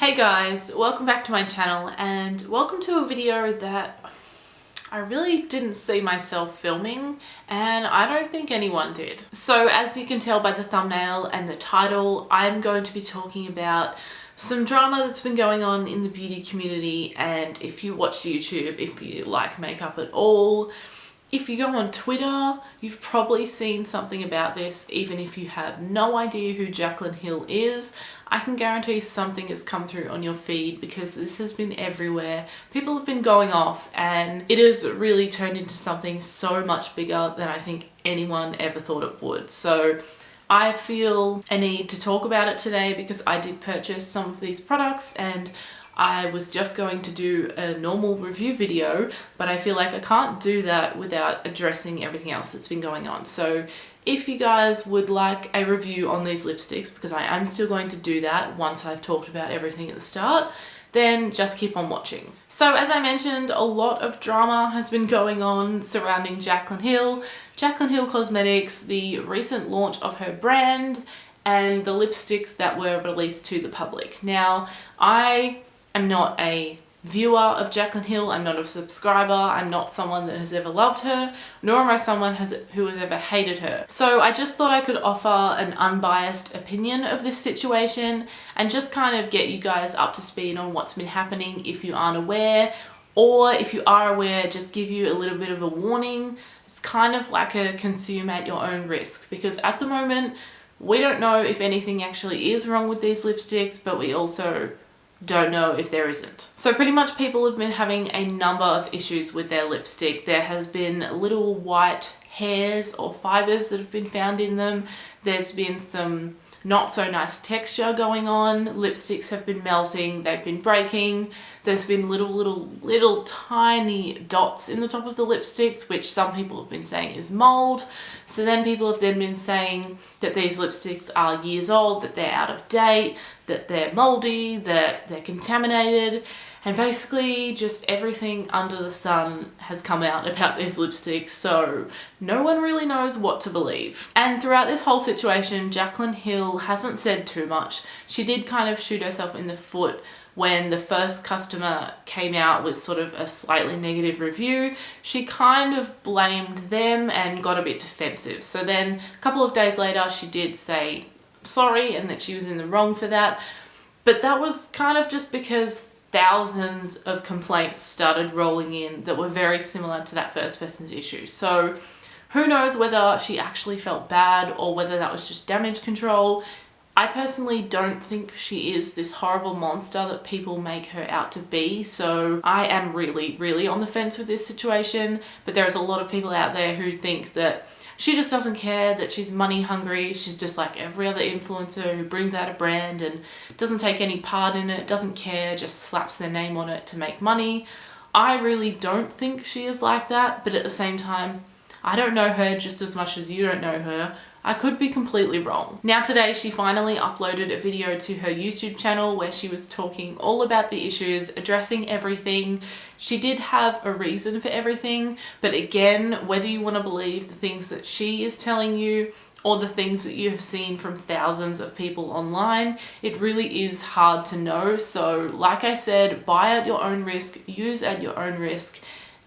Hey guys, welcome back to my channel and welcome to a video that I really didn't see myself filming and I don't think anyone did. So as you can tell by the thumbnail and the title, I'm going to be talking about some drama that's been going on in the beauty community, and if you watch YouTube, if you like makeup at all, if you go on Twitter, you've probably seen something about this. Even if you have no idea who Jaclyn Hill is, I can guarantee something has come through on your feed because this has been everywhere. People have been going off and it has really turned into something so much bigger than I think anyone ever thought it would. So I feel a need to talk about it today because I did purchase some of these products and I was just going to do a normal review video, but I feel like I can't do that without addressing everything else that's been going on. So if you guys would like a review on these lipsticks, because I am still going to do that once I've talked about everything at the start, then just keep on watching. So as I mentioned, a lot of drama has been going on surrounding Jaclyn Hill, Jaclyn Hill Cosmetics, the recent launch of her brand, and the lipsticks that were released to the public. Now, I am not a viewer of Jaclyn Hill, I'm not a subscriber, I'm not someone that has ever loved her, nor am I someone who has ever hated her. So I just thought I could offer an unbiased opinion of this situation and just kind of get you guys up to speed on what's been happening if you aren't aware, or if you are aware, just give you a little bit of a warning. It's kind of like a consume at your own risk, because at the moment we don't know if anything actually is wrong with these lipsticks, but we also don't know if there isn't. So pretty much people have been having a number of issues with their lipstick. There has been little white hairs or fibers that have been found in them. There's been some not so nice texture going on. Lipsticks have been melting, they've been breaking. There's been little tiny dots in the top of the lipsticks, which some people have been saying is mold. So then people have then been saying that these lipsticks are years old, that they're out of date, that they're moldy, that they're contaminated, and basically just everything under the sun has come out about these lipsticks, so no one really knows what to believe. And throughout this whole situation, Jaclyn Hill hasn't said too much. She did kind of shoot herself in the foot when the first customer came out with sort of a slightly negative review. She kind of blamed them and got a bit defensive. So then a couple of days later, she did say sorry and that she was in the wrong for that. But that was kind of just because thousands of complaints started rolling in that were very similar to that first person's issue. So who knows whether she actually felt bad or whether that was just damage control. I personally don't think she is this horrible monster that people make her out to be, so I am really on the fence with this situation. But there's a lot of people out there who think that she just doesn't care, that she's money hungry, she's just like every other influencer who brings out a brand and doesn't take any part in it, doesn't care, just slaps their name on it to make money. I really don't think she is like that, but at the same time, I don't know her just as much as you don't know her. I could be completely wrong. Now today she finally uploaded a video to her YouTube channel where she was talking all about the issues, addressing everything. She did have a reason for everything, but again, whether you want to believe the things that she is telling you or the things that you have seen from thousands of people online, it really is hard to know. So like I said, buy at your own risk, use at your own risk.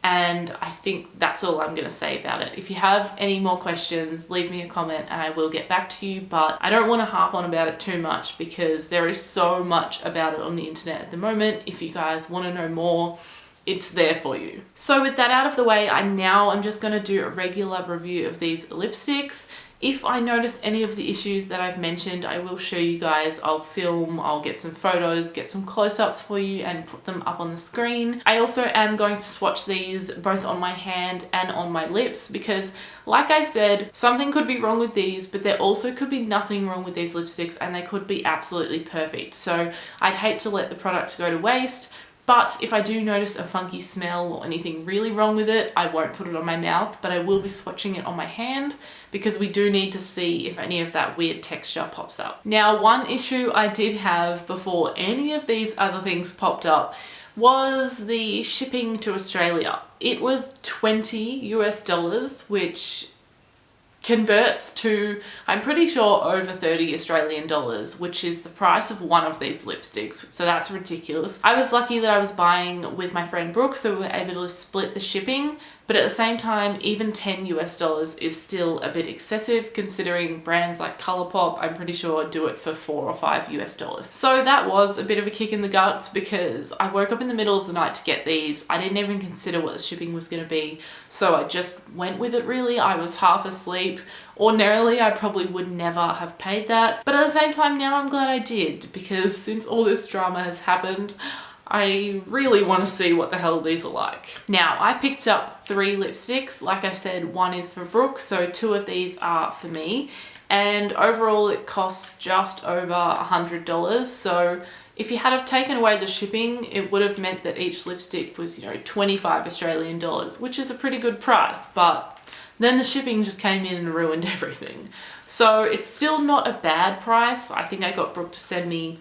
And I think that's all I'm going to say about it. If you have any more questions, leave me a comment and I will get back to you. But I don't want to harp on about it too much because there is so much about it on the internet at the moment. If you guys want to know more, it's there for you. So with that out of the way, I'm just going to do a regular review of these lipsticks. If I notice any of the issues that I've mentioned, I will show you guys. I'll film, I'll get some photos, get some close-ups for you and put them up on the screen. I also am going to swatch these both on my hand and on my lips because, like I said, something could be wrong with these, but there also could be nothing wrong with these lipsticks and they could be absolutely perfect. So I'd hate to let the product go to waste. But if I do notice a funky smell or anything really wrong with it, I won't put it on my mouth, but I will be swatching it on my hand because we do need to see if any of that weird texture pops up. Now, one issue I did have before any of these other things popped up was the shipping to Australia. It was $20 US, which converts to, I'm pretty sure, over 30 Australian dollars, which is the price of one of these lipsticks. So that's ridiculous. I was lucky that I was buying with my friend Brooke, so we were able to split the shipping. But at the same time, even 10 US dollars is still a bit excessive, considering brands like Colourpop, I'm pretty sure, do it for 4 or 5 US dollars. So that was a bit of a kick in the guts, because I woke up in the middle of the night to get these. I didn't even consider what the shipping was going to be, so I just went with it really. I was half asleep. Ordinarily, I probably would never have paid that. But at the same time, now I'm glad I did, because since all this drama has happened, I really want to see what the hell these are like. Now, I picked up 3 lipsticks. Like I said, one is for Brooke, so 2 of these are for me. And overall, it costs just over $100. So if you had have taken away the shipping, it would have meant that each lipstick was, 25 Australian dollars, which is a pretty good price. But then the shipping just came in and ruined everything. So it's still not a bad price. I think I got Brooke to send me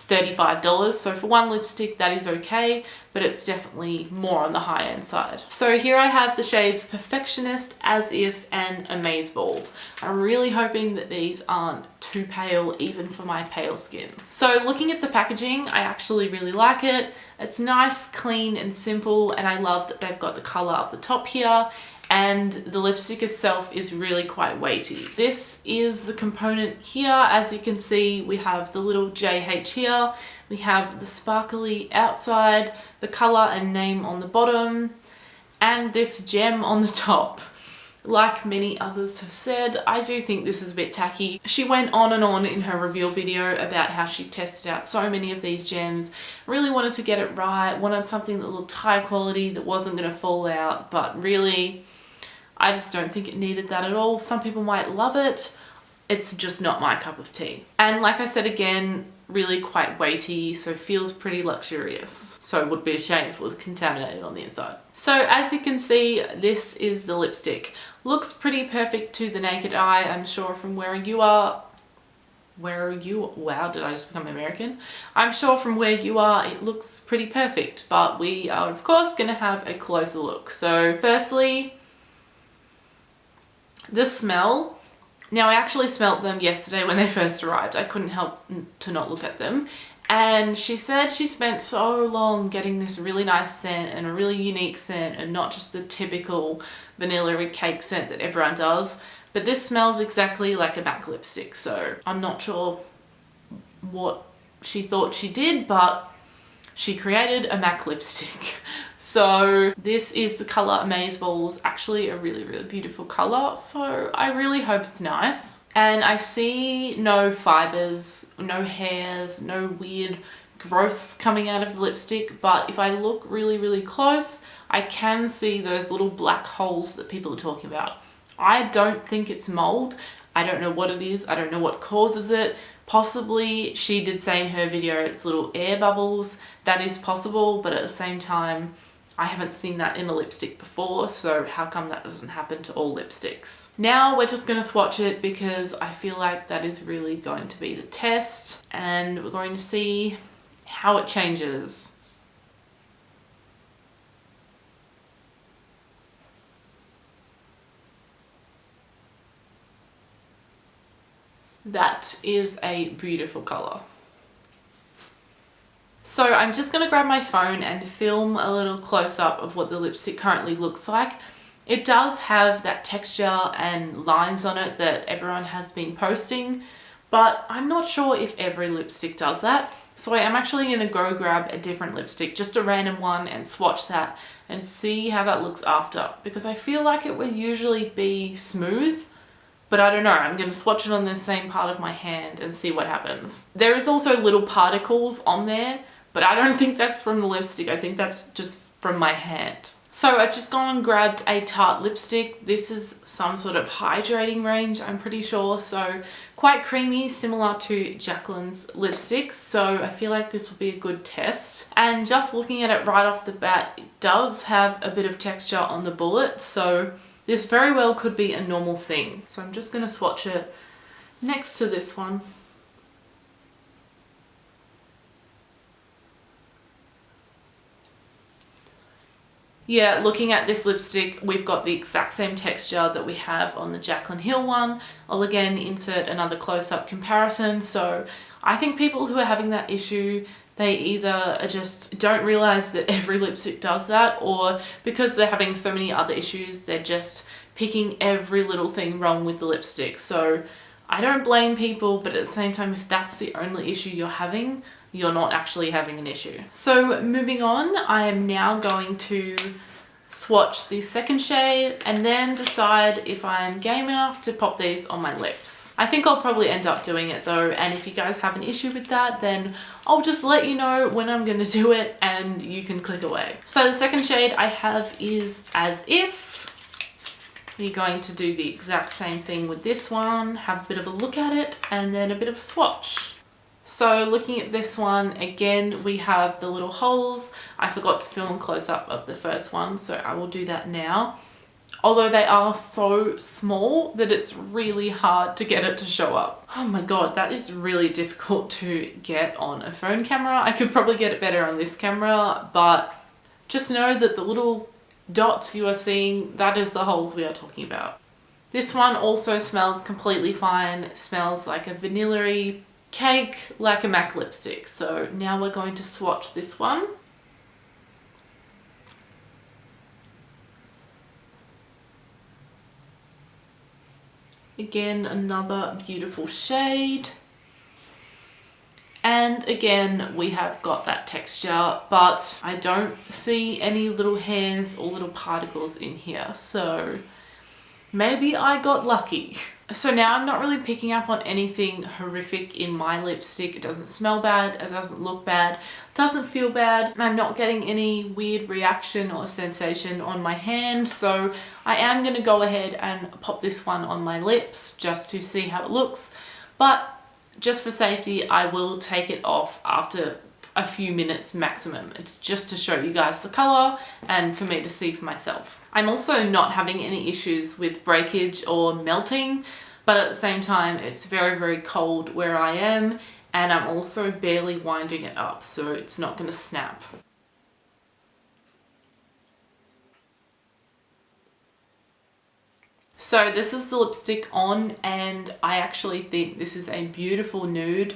$35. So for one lipstick, that is okay, but it's definitely more on the high end side. So here I have the shades Perfectionist, As If, and Amazeballs. I'm really hoping that these aren't too pale, even for my pale skin. So looking at the packaging, I actually really like it. It's nice, clean, and simple, and I love that they've got the color up the top here. And the lipstick itself is really quite weighty. This is the component here. As you can see, we have the little JH here. We have the sparkly outside, the color and name on the bottom, and this gem on the top. Like many others have said, I do think this is a bit tacky. She went on and on in her reveal video about how she tested out so many of these gems, really wanted to get it right, wanted something that looked high quality, that wasn't going to fall out, but really, I just don't think it needed that at all. Some people might love it. It's just not my cup of tea. And like I said again, really quite weighty, so feels pretty luxurious. So it would be a shame if it was contaminated on the inside. So as you can see, this is the lipstick. Looks pretty perfect to the naked eye, I'm sure, from where you are. Wow, did I just become American? I'm sure from where you are, it looks pretty perfect, but we are of course gonna have a closer look. So firstly, the smell. Now I actually smelt them yesterday when they first arrived. I couldn't help to not look at them. And she said she spent so long getting this really nice scent and a really unique scent, and not just the typical vanilla cake scent that everyone does. But this smells exactly like a MAC lipstick. So I'm not sure what she thought she did, but she created a MAC lipstick. So this is the color Amazeballs, actually a really, really beautiful color. So I really hope it's nice. And I see no fibers, no hairs, no weird growths coming out of the lipstick. But if I look really, really close, I can see those little black holes that people are talking about. I don't think it's mold. I don't know what it is. I don't know what causes it. Possibly, she did say in her video, it's little air bubbles. That is possible, but at the same time, I haven't seen that in a lipstick before, so how come that doesn't happen to all lipsticks? Now we're just going to swatch it, because I feel like that is really going to be the test, and we're going to see how it changes. That is a beautiful color. So I'm just going to grab my phone and film a little close-up of what the lipstick currently looks like. It does have that texture and lines on it that everyone has been posting, but I'm not sure if every lipstick does that. So I am actually going to go grab a different lipstick, just a random one, and swatch that and see how that looks after, because I feel like it would usually be smooth. But I don't know, I'm going to swatch it on the same part of my hand and see what happens. There is also little particles on there, but I don't think that's from the lipstick. I think that's just from my hand. So I've just gone and grabbed a Tarte lipstick. This is some sort of hydrating range, I'm pretty sure. So quite creamy, similar to Jaclyn's lipsticks. So I feel like this will be a good test. And just looking at it right off the bat, it does have a bit of texture on the bullet. So this very well could be a normal thing. So I'm just going to swatch it next to this one. Yeah, looking at this lipstick, we've got the exact same texture that we have on the Jaclyn Hill one. I'll again insert another close-up comparison. So I think people who are having that issue, they either just don't realize that every lipstick does that, or because they're having so many other issues, they're just picking every little thing wrong with the lipstick. So I don't blame people, but at the same time, if that's the only issue you're having, you're not actually having an issue. So moving on, I am now going to swatch the second shade and then decide if I'm game enough to pop these on my lips. I think I'll probably end up doing it though, and if you guys have an issue with that, then I'll just let you know when I'm gonna do it and you can click away. So the second shade I have is As If. We're going to do the exact same thing with this one, have a bit of a look at it, and then a bit of a swatch. So looking at this one, again, we have the little holes. I forgot to film close up of the first one, so I will do that now. Although they are so small that it's really hard to get it to show up. Oh my God, that is really difficult to get on a phone camera. I could probably get it better on this camera, but just know that the little dots you are seeing, that is the holes we are talking about. This one also smells completely fine. It smells like a vanilla-y cake, like a MAC lipstick. So now we're going to swatch this one. Again, another beautiful shade. And again, we have got that texture, but I don't see any little hairs or little particles in here. So maybe I got lucky. So now I'm not really picking up on anything horrific in my lipstick. It doesn't smell bad, it doesn't look bad, doesn't feel bad, and I'm not getting any weird reaction or sensation on my hand. So I am gonna go ahead and pop this one on my lips just to see how it looks. But just for safety, I will take it off after a few minutes maximum. It's just to show you guys the color and for me to see for myself. I'm also not having any issues with breakage or melting, but at the same time, it's very, very cold where I am, and I'm also barely winding it up, so it's not gonna snap. So this is the lipstick on, and I actually think this is a beautiful nude.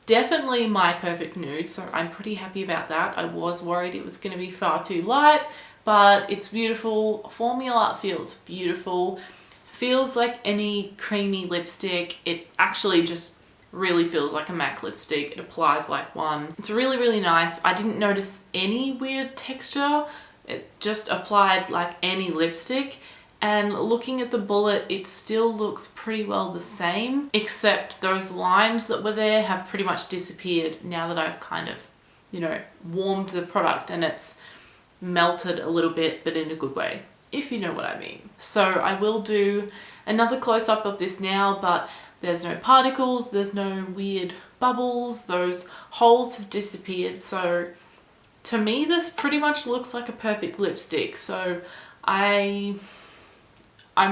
Definitely my perfect nude, so I'm pretty happy about that. I was worried it was going to be far too light, but it's beautiful. Formula feels beautiful. Feels like any creamy lipstick. It actually just really feels like a MAC lipstick. It applies like one. It's really, really nice. I didn't notice any weird texture. It just applied like any lipstick. And looking at the bullet, it still looks pretty well the same, except those lines that were there have pretty much disappeared now that I've kind of, you know, warmed the product and it's melted a little bit, but in a good way, if you know what I mean. So I will do another close-up of this now, but there's no particles, there's no weird bubbles, those holes have disappeared. So to me, this pretty much looks like a perfect lipstick. So I'm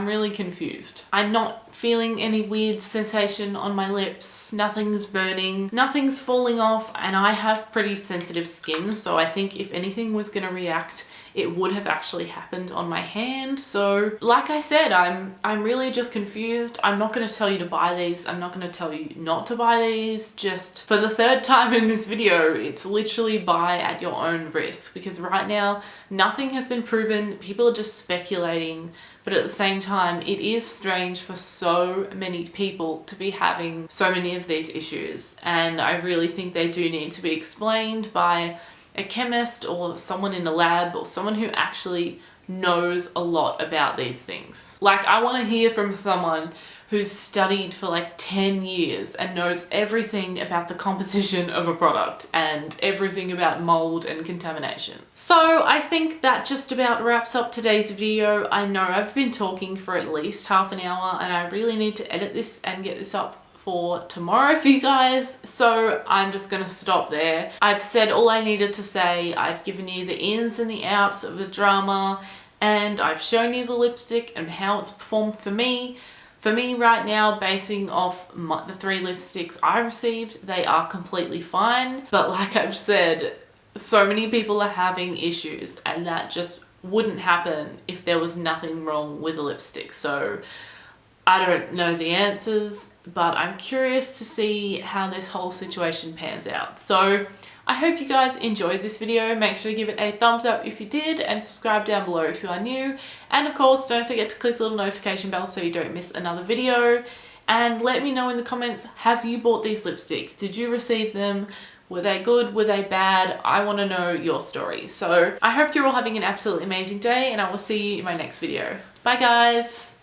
really confused. I'm not feeling any weird sensation on my lips. Nothing's burning, nothing's falling off, and I have pretty sensitive skin, so I think if anything was gonna react, it would have actually happened on my hand. So like I said, I'm really just confused. I'm not gonna tell you to buy these. I'm not gonna tell you not to buy these. Just for the third time in this video, it's literally buy at your own risk, because right now nothing has been proven. People are just speculating. But at the same time, it is strange for so many people to be having so many of these issues. And I really think they do need to be explained by a chemist or someone in a lab or someone who actually knows a lot about these things. Like, I want to hear from someone who's studied for like 10 years and knows everything about the composition of a product and everything about mold and contamination. So I think that just about wraps up today's video. I know I've been talking for at least half an hour and I really need to edit this and get this up for tomorrow for you guys, so I'm just gonna stop there. I've said all I needed to say. I've given you the ins and the outs of the drama, and I've shown you the lipstick and how it's performed for me. For me right now, basing off the 3 lipsticks I received, they are completely fine. But like I've said, so many people are having issues, and that just wouldn't happen if there was nothing wrong with the lipstick. So I don't know the answers, but I'm curious to see how this whole situation pans out. So I hope you guys enjoyed this video. Make sure to give it a thumbs up if you did, and subscribe down below if you are new. And of course, don't forget to click the little notification bell so you don't miss another video. And let me know in the comments, have you bought these lipsticks? Did you receive them? Were they good? Were they bad? I want to know your story. So I hope you're all having an absolutely amazing day, and I will see you in my next video. Bye guys!